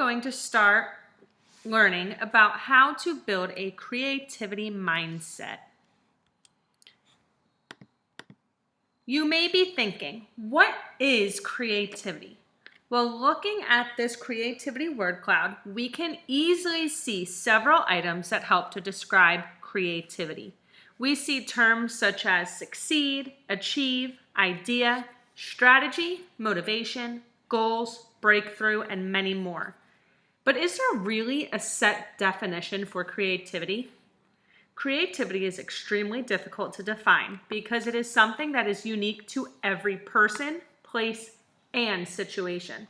going to start learning about how to build a creativity mindset. You may be thinking, what is creativity? Well, looking at this creativity word cloud, we can easily see several items that help to describe creativity. We see terms such as succeed, achieve, idea, strategy, motivation, goals, breakthrough, and many more. But is there really a set definition for creativity? Creativity is extremely difficult to define because it is something that is unique to every person, place, and situation.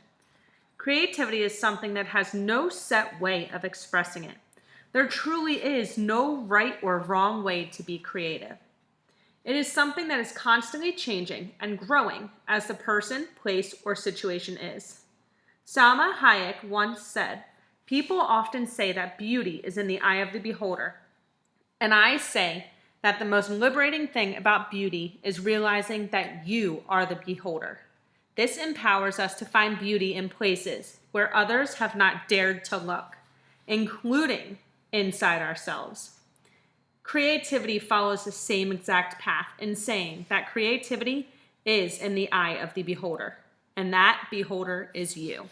Creativity is something that has no set way of expressing it. There truly is no right or wrong way to be creative. It is something that is constantly changing and growing as the person, place, or situation is. Salma Hayek once said, "People often say that beauty is in the eye of the beholder. And I say that the most liberating thing about beauty is realizing that you are the beholder. This empowers us to find beauty in places where others have not dared to look, including inside ourselves." Creativity follows the same exact path in saying that creativity is in the eye of the beholder, and that beholder is you.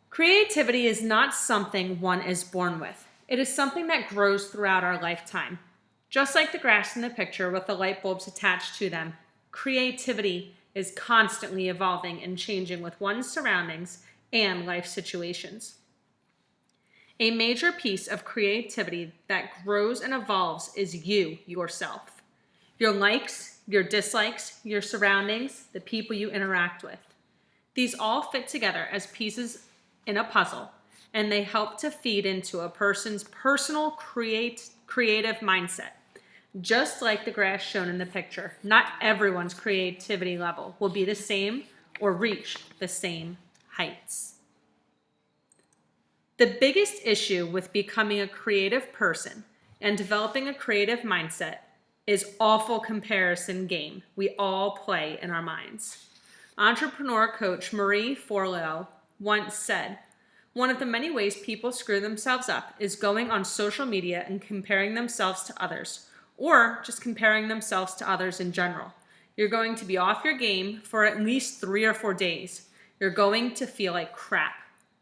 Creativity is not something one is born with. It is something that grows throughout our lifetime. Just like the grass in the picture with the light bulbs attached to them, creativity is constantly evolving and changing with one's surroundings and life situations. A major piece of creativity that grows and evolves is you yourself. Your likes, your dislikes, your surroundings, the people you interact with. These all fit together as pieces in a puzzle, and they help to feed into a person's personal creative mindset. Just like the grass shown in the picture, not everyone's creativity level will be the same or reach the same heights. The biggest issue with becoming a creative person and developing a creative mindset is awful comparison game we all play in our minds. Entrepreneur coach Marie Forleo once said, "One of the many ways people screw themselves up is going on social media and comparing themselves to others, or just comparing themselves to others in general. You're going to be off your game for at least 3 or 4 days. You're going to feel like crap.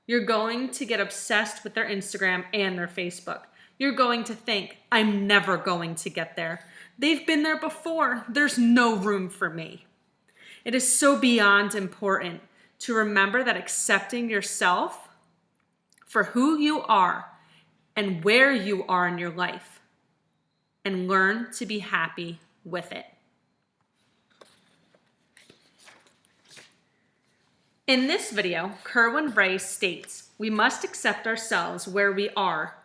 You're going to get obsessed with their Instagram and their Facebook. You're going to think, I'm never going to get there. They've been there before. There's no room for me." It is so beyond important to remember that accepting yourself for who you are and where you are in your life, and learn to be happy with it. In this video, Kerwin Rice states, "We must accept ourselves where we are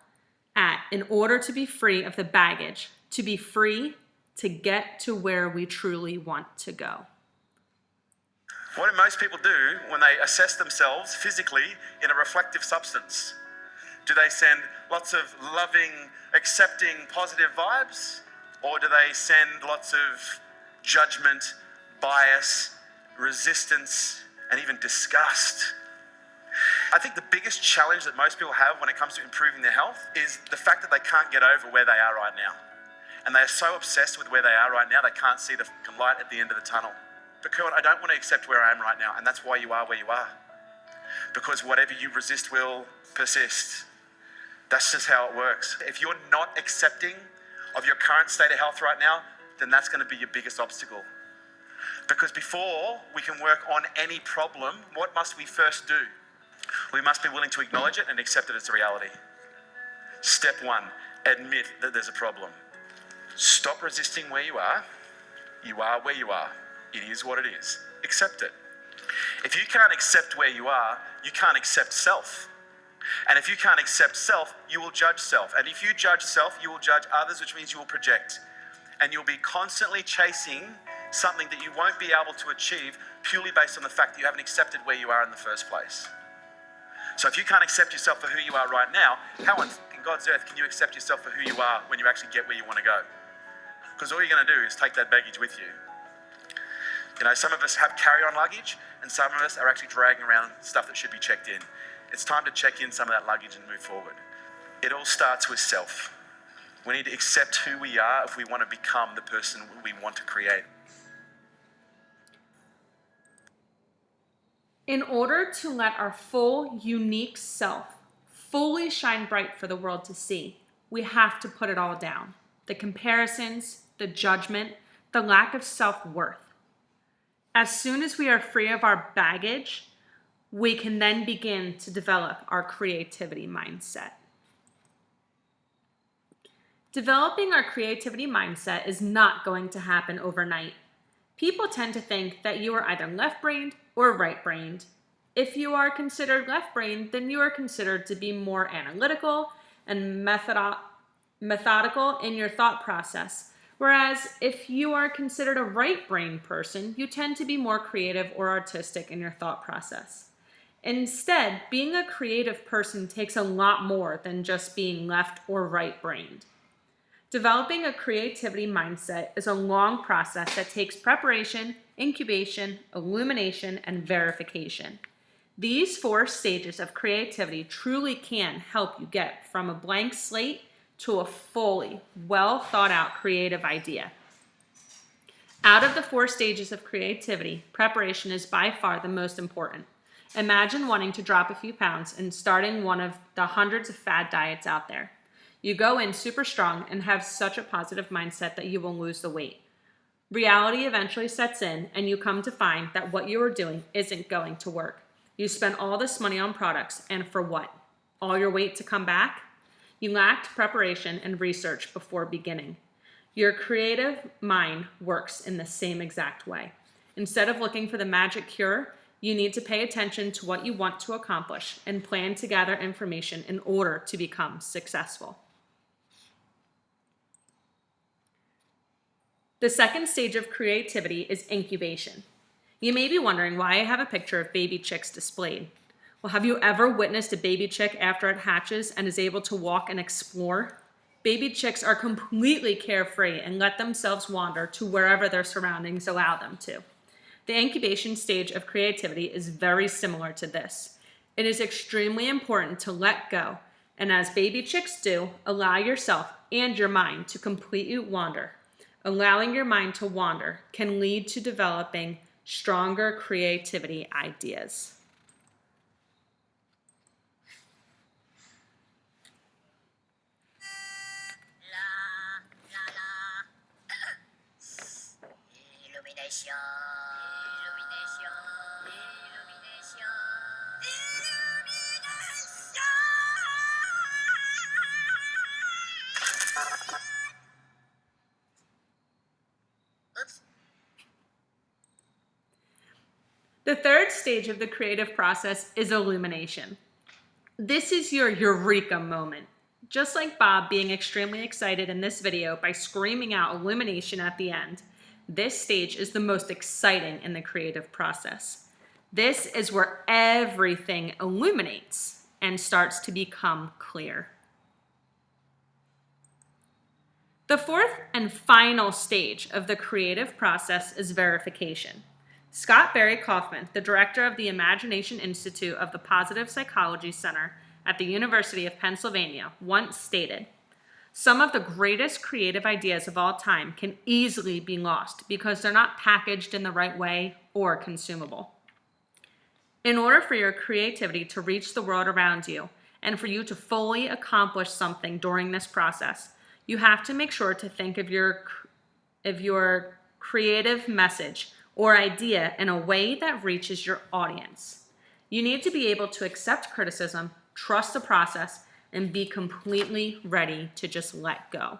at in order to be free of the baggage, to be free to get to where we truly want to go." What do most people do when they assess themselves physically in a reflective substance? Do they send lots of loving, accepting, positive vibes? Or do they send lots of judgment, bias, resistance, and even disgust? I think the biggest challenge that most people have when it comes to improving their health is the fact that they can't get over where they are right now. And they are so obsessed with where they are right now, they can't see the light at the end of the tunnel. But Kerwin, I don't want to accept where I am right now, and that's why you are where you are. Because whatever you resist will persist. That's just how it works. If you're not accepting of your current state of health right now, then that's going to be your biggest obstacle. Because before we can work on any problem, what must we first do? We must be willing to acknowledge it and accept it as a reality. Step 1, admit that there's a problem. Stop resisting where you are. You are where you are. It is what it is. Accept it. If you can't accept where you are, you can't accept self. And if you can't accept self, you will judge self. And if you judge self, you will judge others, which means you will project. And you'll be constantly chasing something that you won't be able to achieve purely based on the fact that you haven't accepted where you are in the first place. So if you can't accept yourself for who you are right now, how on God's earth can you accept yourself for who you are when you actually get where you want to go? Because all you're going to do is take that baggage with you. You know, some of us have carry-on luggage, and some of us are actually dragging around stuff that should be checked in. It's time to check in some of that luggage and move forward. It all starts with self. We need to accept who we are if we want to become the person we want to create. In order to let our full, unique self fully shine bright for the world to see, we have to put it all down. The comparisons, the judgment, the lack of self-worth. As soon as we are free of our baggage, we can then begin to develop our creativity mindset. Developing our creativity mindset is not going to happen overnight. People tend to think that you are either left-brained or right-brained. If you are considered left-brained, then you are considered to be more analytical and methodical in your thought process. Whereas if you are considered a right-brained person, you tend to be more creative or artistic in your thought process. Instead, being a creative person takes a lot more than just being left or right-brained. Developing a creativity mindset is a long process that takes preparation, incubation, illumination, and verification. These 4 stages of creativity truly can help you get from a blank slate to a fully well thought out creative idea. Out of the 4 stages of creativity, preparation is by far the most important. Imagine wanting to drop a few pounds and starting one of the hundreds of fad diets out there. You go in super strong and have such a positive mindset that you will lose the weight. Reality eventually sets in and you come to find that what you are doing isn't going to work. You spent all this money on products, and for what? All your weight to come back? You lacked preparation and research before beginning. Your creative mind works in the same exact way. Instead of looking for the magic cure, you need to pay attention to what you want to accomplish and plan to gather information in order to become successful. The second stage of creativity is incubation. You may be wondering why I have a picture of baby chicks displayed. Well, have you ever witnessed a baby chick after it hatches and is able to walk and explore? Baby chicks are completely carefree and let themselves wander to wherever their surroundings allow them to. The incubation stage of creativity is very similar to this. It is extremely important to let go, and as baby chicks do, allow yourself and your mind to completely wander. Allowing your mind to wander can lead to developing stronger creativity ideas. Illumination. Oops. The third stage of the creative process is illumination. This is your eureka moment. Just like Bob being extremely excited in this video by screaming out illumination at the end, this stage is the most exciting in the creative process. This is where everything illuminates and starts to become clear. The fourth and final stage of the creative process is verification. Scott Barry Kaufman, the director of the Imagination Institute of the Positive Psychology Center at the University of Pennsylvania, once stated, "Some of the greatest creative ideas of all time can easily be lost because they're not packaged in the right way or consumable." In order for your creativity to reach the world around you and for you to fully accomplish something during this process, you have to make sure to think of your creative message or idea in a way that reaches your audience. You need to be able to accept criticism, trust the process, and be completely ready to just let go.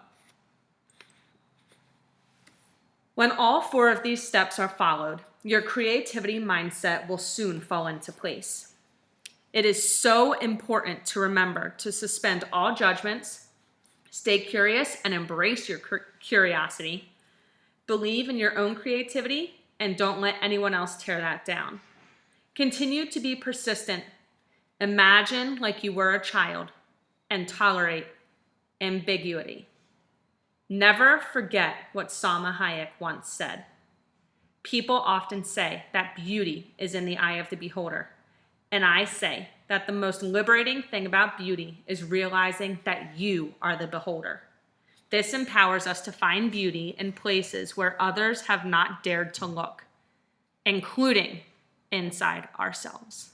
When all 4 of these steps are followed, your creativity mindset will soon fall into place. It is so important to remember to suspend all judgments, stay curious and embrace your curiosity, believe in your own creativity, and don't let anyone else tear that down. Continue to be persistent, imagine like you were a child, and tolerate ambiguity. Never forget what Salma Hayek once said. People often say that beauty is in the eye of the beholder. And I say that the most liberating thing about beauty is realizing that you are the beholder. This empowers us to find beauty in places where others have not dared to look, including inside ourselves.